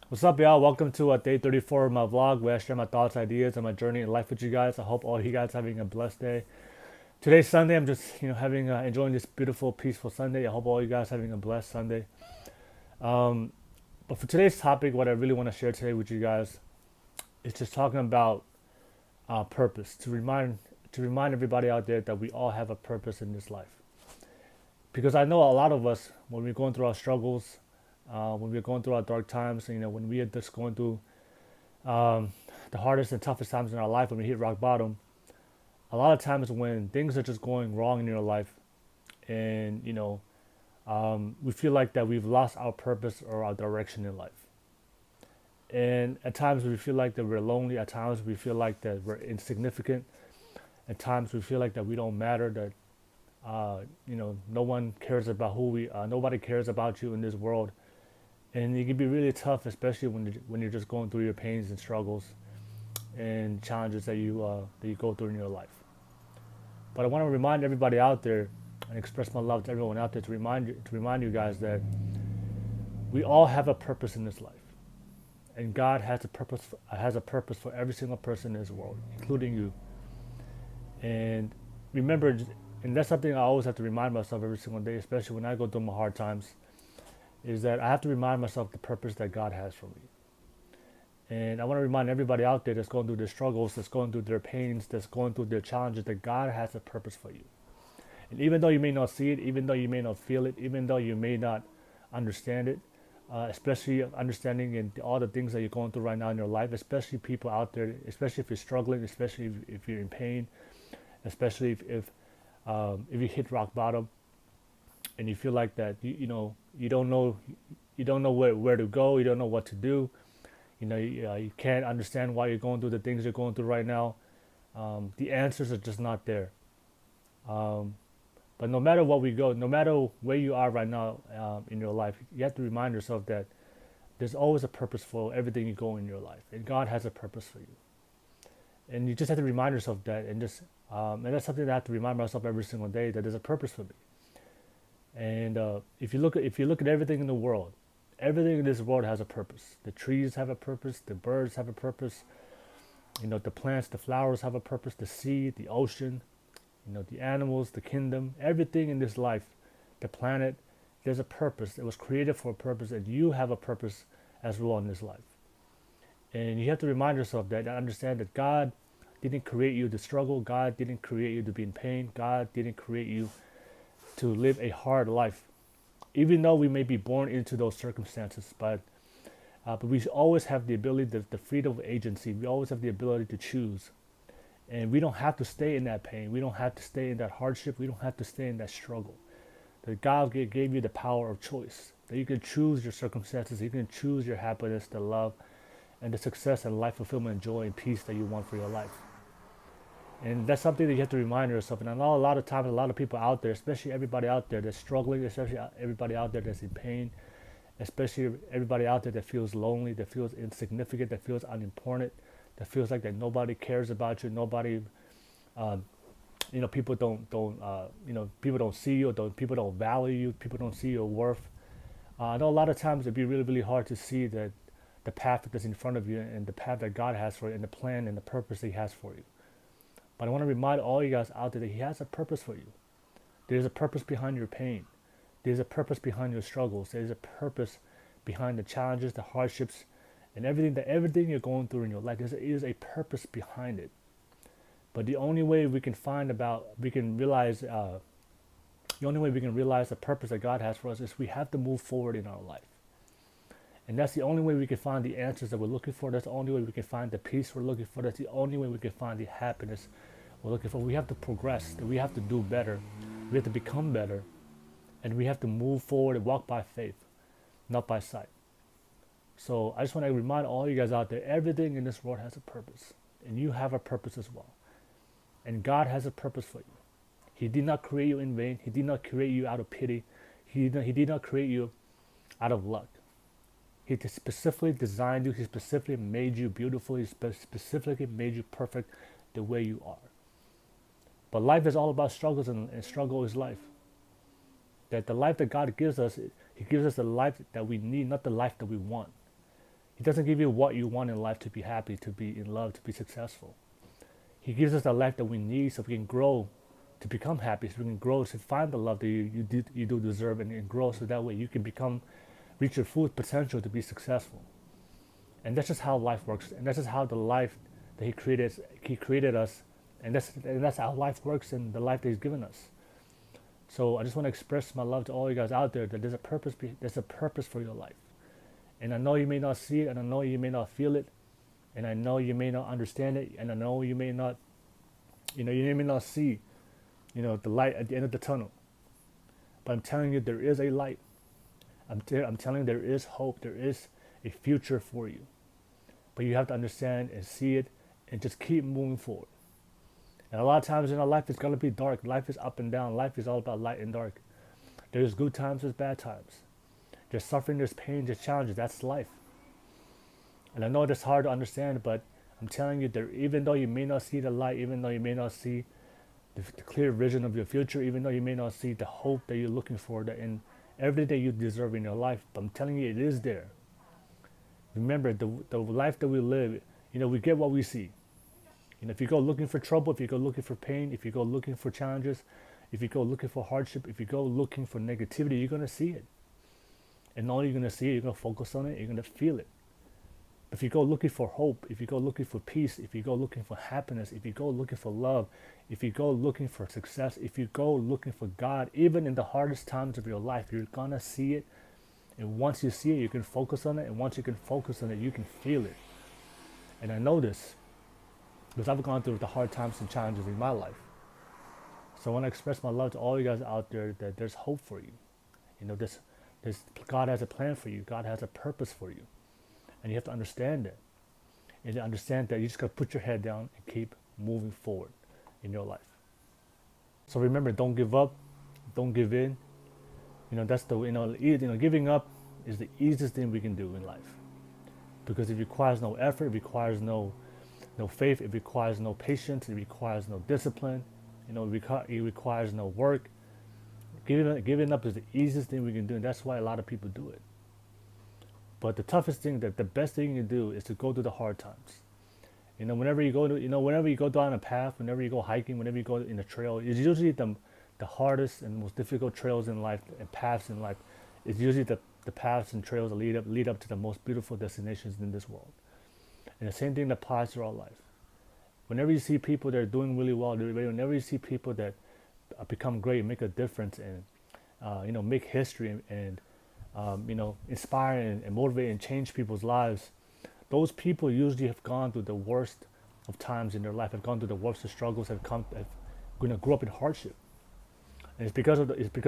What's up, y'all? Welcome to day 34 of my vlog where I share my thoughts, ideas, and my journey in life with you guys. I hope all you guys having a blessed day. Today's Sunday. I'm just having enjoying this beautiful, peaceful Sunday. I hope all you guys having a blessed Sunday. Um, but for today's topic, what I really want to share today with you guys is just talking about purpose. To remind everybody out there that we all have a purpose in this life. Because I know a lot of us, when we're going through our struggles, when we're going through our dark times, when we are just going through um, the hardest and toughest times in our life, when we hit rock bottom, a lot of times when things are just going wrong in your life, and we feel like that we've lost our purpose or our direction in life. And at times we feel like that we're lonely. At times we feel like that we're insignificant. At times we feel like that we don't matter. That no one cares about nobody cares about you in this world. And it can be really tough, especially when you're just going through your pains and struggles and challenges that you go through in your life. But I want to remind everybody out there and express my love to everyone out there to remind you guys that we all have a purpose in this life, and God has a purpose for every single person in this world, including you. And remember, and that's something I always have to remind myself every single day, especially when I go through my hard times, is that I have to remind myself the purpose that God has for me. And I want to remind everybody out there that's going through their struggles, that's going through their pains, that's going through their challenges, that God has a purpose for you. And even though you may not see it, even though you may not feel it, even though you may not understand it, especially understanding in all the things that you're going through right now in your life, especially people out there, especially if you're struggling, especially if you're in pain, especially if you hit rock bottom and you feel like that you don't know where to go, you don't know what to do, you can't understand why you're going through the things you're going through right now. The answers are just not there. Um, but no matter what we go, no matter where you are right now in your life, you have to remind yourself that there's always a purpose for everything you go in your life, and God has a purpose for you. And you just have to remind yourself that, and that's something that I have to remind myself every single day, that there's a purpose for me. And if you look at everything in the world, everything in this world has a purpose. The trees have a purpose. The birds have a purpose. The plants, the flowers have a purpose. The sea, the ocean, the animals, the kingdom, everything in this life, the planet, there's a purpose. It was created for a purpose, and you have a purpose as well in this life. And you have to remind yourself that and understand that God didn't create you to struggle. God didn't create you to be in pain. God didn't create you to live a hard life. Even though we may be born into those circumstances, but we always have the ability, the freedom of agency. We always have the ability to choose. And we don't have to stay in that pain. We don't have to stay in that hardship. We don't have to stay in that struggle. That God gave you the power of choice. That you can choose your circumstances. You can choose your happiness, the love, and the success and life fulfillment, joy, and peace that you want for your life. And that's something that you have to remind yourself. And I know a lot of times, a lot of people out there, especially everybody out there that's struggling, especially everybody out there that's in pain, especially everybody out there that feels lonely, that feels insignificant, that feels unimportant, that feels like that nobody cares about you, nobody, um, people people don't see you, people don't value you, people don't see your worth. I know a lot of times it'd be really, really hard to see that the path that's in front of you and the path that God has for you and the plan and the purpose that He has for you. But I want to remind all you guys out there that He has a purpose for you. There's a purpose behind your pain. There's a purpose behind your struggles. There's a purpose behind the challenges, the hardships, and everything you're going through in your life. There is a purpose behind it. But the only way we can realize the purpose that God has for us is we have to move forward in our life. And that's the only way we can find the answers that we're looking for. That's the only way we can find the peace we're looking for. That's the only way we can find the happiness we're looking for. We have to progress. We have to do better. We have to become better. And we have to move forward and walk by faith, not by sight. So I just want to remind all you guys out there, everything in this world has a purpose. And you have a purpose as well. And God has a purpose for you. He did not create you in vain. He did not create you out of pity. He did not create you out of luck. He specifically designed you. He specifically made you beautiful. He specifically made you perfect the way you are. But life is all about struggles, and struggle is life. That the life that God gives us, He gives us the life that we need, not the life that we want. He doesn't give you what you want in life to be happy, to be in love, to be successful. He gives us the life that we need so we can grow to become happy, so we can grow to find the love that you do deserve, and grow so that way you can reach your full potential to be successful. And that's just how life works. And that's just how the life that he created us. And that's how life works and the life that he's given us. So I just want to express my love to all you guys out there that there's a purpose for your life. And I know you may not see it, and I know you may not feel it, and I know you may not understand it, and I know you may not, you may not see, the light at the end of the tunnel. But I'm telling you, there is a light. I'm telling you, there is hope. There is a future for you. But you have to understand and see it and just keep moving forward. And a lot of times in our life, it's going to be dark. Life is up and down. Life is all about light and dark. There's good times, there's bad times. There's suffering, there's pain, there's challenges. That's life. And I know that's hard to understand, but I'm telling you, that even though you may not see the light, even though you may not see the clear vision of your future, even though you may not see the hope that you're looking for, that in every day you deserve in your life, but I'm telling you, it is there. Remember, the life that we live, we get what we see. If you go looking for trouble, if you go looking for pain, if you go looking for challenges, if you go looking for hardship, if you go looking for negativity, you're going to see it. And not only you're going to see it, you're going to focus on it, you're going to feel it. If you go looking for hope, if you go looking for peace, if you go looking for happiness, if you go looking for love, if you go looking for success, if you go looking for God, even in the hardest times of your life, you're going to see it. And once you see it, you can focus on it. And once you can focus on it, you can feel it. And I know this because I've gone through the hard times and challenges in my life. So I want to express my love to all you guys out there that there's hope for you. This God has a plan for you. God has a purpose for you. And you have to understand it. And to understand that you just got to put your head down and keep moving forward in your life. So remember, don't give up. Don't give in. That's giving up is the easiest thing we can do in life. Because it requires no effort, it requires no faith, it requires no patience, it requires no discipline, it requires no work. Giving up is the easiest thing we can do, and that's why a lot of people do it. But the toughest thing, the best thing you can do is to go through the hard times. Whenever you go down a path, whenever you go hiking, whenever you go in a trail, it's usually the hardest and most difficult trails in life and paths in life. It's usually the paths and trails that lead up to the most beautiful destinations in this world. And the same thing applies to our life. Whenever you see people that are doing really well, whenever you see people that become great, make a difference, and make history, and inspire and motivate and change people's lives, those people usually have gone through the worst of times in their life, have gone through the worst of struggles, have grew up in hardship. And it's because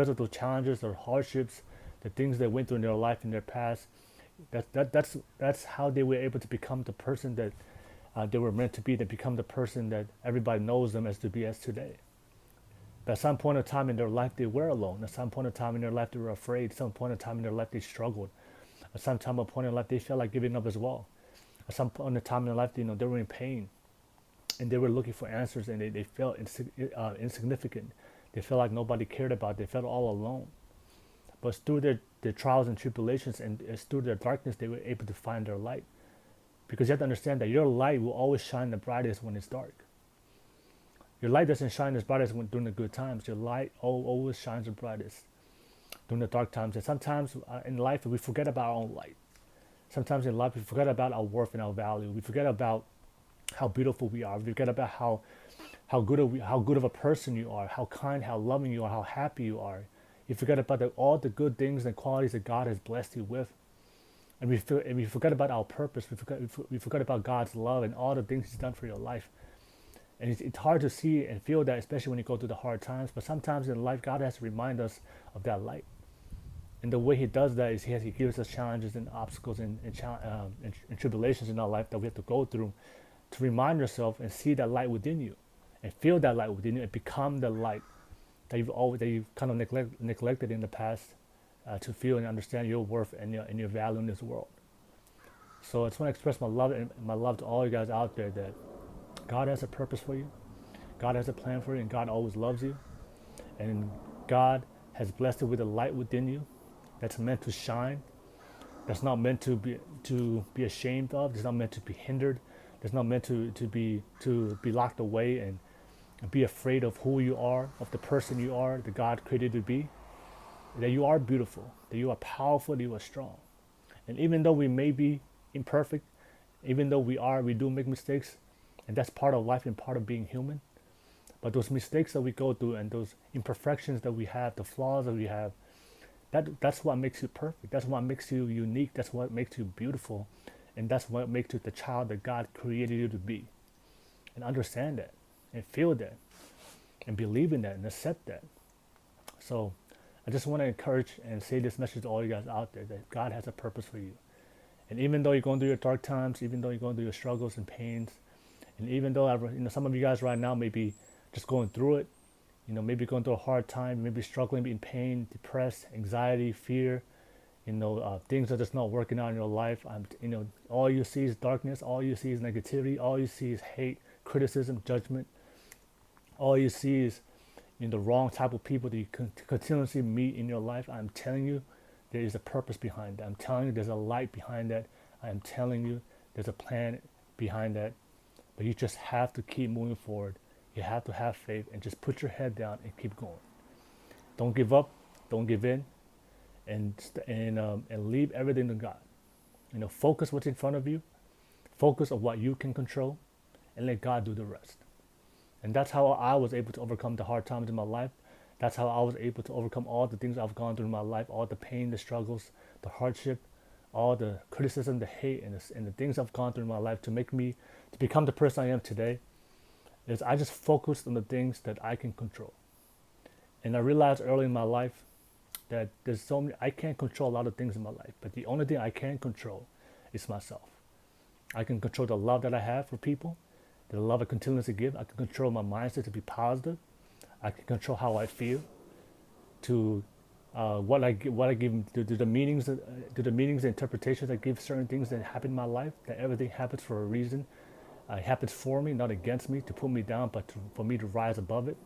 of those challenges or hardships, the things they went through in their life, in their past. That's how they were able to become the person that they were meant to be. They become the person that everybody knows them as to be as today. But at some point in time in their life, they were alone. At some point in time in their life, they were afraid. At some point in time in their life, they struggled. At some point in life, they felt like giving up as well. At some point in time in their life, they were in pain, and they were looking for answers, and they felt insignificant. They felt like nobody cared about them. They felt all alone. But through their trials and tribulations, and through their darkness, they were able to find their light. Because you have to understand that your light will always shine the brightest when it's dark. Your light doesn't shine as bright as during the good times. Your light always shines the brightest during the dark times. And sometimes in life, we forget about our own light. Sometimes in life, we forget about our worth and our value. We forget about how beautiful we are. We forget about how good of a person you are, how kind, how loving you are, how happy you are. You forget about all the good things and qualities that God has blessed you with. And we forget about our purpose. We forget about God's love and all the things He's done for your life. And it's hard to see and feel that, especially when you go through the hard times. But sometimes in life, God has to remind us of that light. And the way He does that is He gives us challenges and obstacles and tribulations in our life that we have to go through to remind yourself and see that light within you and feel that light within you and become the light that you've kind of neglected in the past to feel and understand your worth and your value in this world. So I just want to express my love to all you guys out there that God has a purpose for you, God has a plan for you, and God always loves you, and God has blessed you with a light within you that's meant to shine, That's not meant to be ashamed of. That's not meant to be hindered. That's not meant to be locked away and be afraid of who you are, of the person you are, that God created you to be. That you are beautiful, that you are powerful, that you are strong. And even though we may be imperfect, even though we do make mistakes, and that's part of life and part of being human. But those mistakes that we go through and those imperfections that we have, the flaws that we have, that's what makes you perfect. That's what makes you unique. That's what makes you beautiful. And that's what makes you the child that God created you to be. And understand that and feel that and believe in that and accept that. So I just want to encourage and say this message to all you guys out there that God has a purpose for you. And even though you're going through your dark times, even though you're going through your struggles and pains, and even though some of you guys right now may be just going through it, maybe going through a hard time, maybe struggling, be in pain, depressed, anxiety, fear, things are just not working out in your life. All you see is darkness. All you see is negativity. All you see is hate, criticism, judgment. All you see is the wrong type of people that you continuously meet in your life. I'm telling you, there is a purpose behind that. I'm telling you, there's a light behind that. I'm telling you, there's a plan behind that. But you just have to keep moving forward. You have to have faith and just put your head down and keep going. Don't give up. Don't give in. And leave everything to God. Focus what's in front of you. Focus on what you can control, and let God do the rest. And that's how I was able to overcome the hard times in my life. That's how I was able to overcome all the things I've gone through in my life, all the pain, the struggles, the hardship, all the criticism, the hate, and the things I've gone through in my life to become the person I am today. Is I just focused on the things that I can control. And I realized early in my life that I can't control a lot of things in my life, but the only thing I can control is myself. I can control the love that I have for people, the love I continuously give. I can control my mindset to be positive. I can control how I feel, to what I give, to the meanings, and interpretations I give certain things that happen in my life. That everything happens for a reason. It happens for me, not against me, to put me down, but for me to rise above it.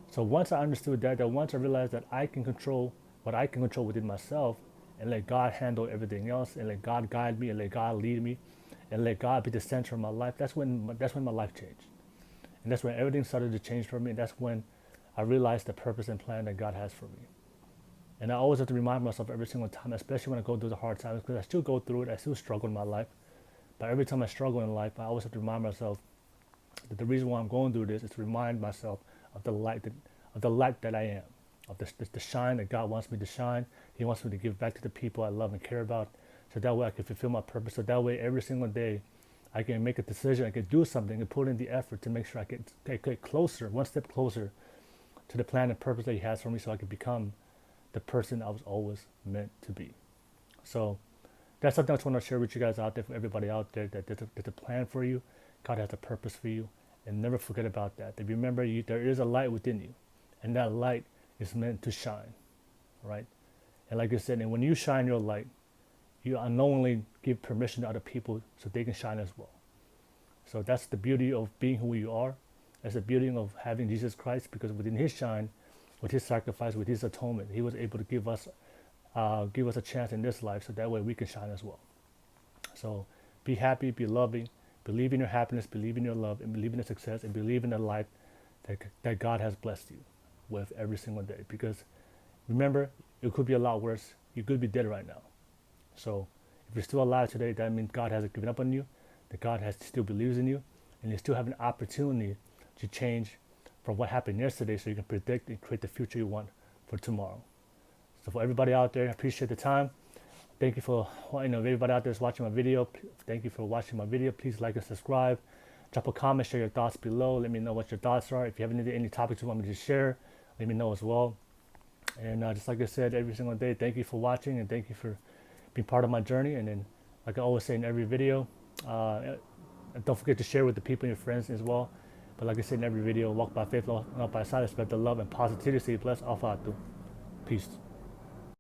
So once I understood that once I realized that I can control what I can control within myself, and let God handle everything else, and let God guide me, and let God lead me, and let God be the center of my life, that's when my life changed. And that's when everything started to change for me, and that's when I realized the purpose and plan that God has for me. And I always have to remind myself every single time, especially when I go through the hard times, because I still go through it, I still struggle in my life. But every time I struggle in life, I always have to remind myself that the reason why I'm going through this is to remind myself of the light that I am, of the shine that God wants me to shine. He wants me to give back to the people I love and care about, so that way I can fulfill my purpose. So that way every single day I can make a decision, I can do something, and put in the effort to make sure I get closer, one step closer to the plan and purpose that He has for me, so I can become the person I was always meant to be. So that's something I just want to share with you guys out there, for everybody out there, that there's a plan for you. God has a purpose for you, and never forget about that. That remember, there is a light within you, and that light is meant to shine, right? And like I said, and when you shine your light, you unknowingly give permission to other people so they can shine as well. So that's the beauty of being who you are. That's the beauty of having Jesus Christ, because within His shine, with His sacrifice, with His atonement, He was able to give us a chance in this life, so that way we can shine as well. So be happy, be loving, believe in your happiness, believe in your love, and believe in your success, and believe in the life that God has blessed you with every single day. Because remember, it could be a lot worse. You could be dead right now. So if you're still alive today, that means God hasn't given up on you, that God still believes in you, and you still have an opportunity to change from what happened yesterday, so you can predict and create the future you want for tomorrow. So for everybody out there, I appreciate the time. Thank you for everybody out there that's watching my video. Thank you for watching my video. Please like and subscribe. Drop a comment, share your thoughts below. Let me know what your thoughts are. If you have any topics you want me to share, let me know as well. And just like I said, every single day, thank you for watching, and thank you for being part of my journey. And then, like I always say in every video, don't forget to share with the people and your friends as well. But like I said in every video, walk by faith, not by sight. Spread the love and positivity. Bless all. Peace.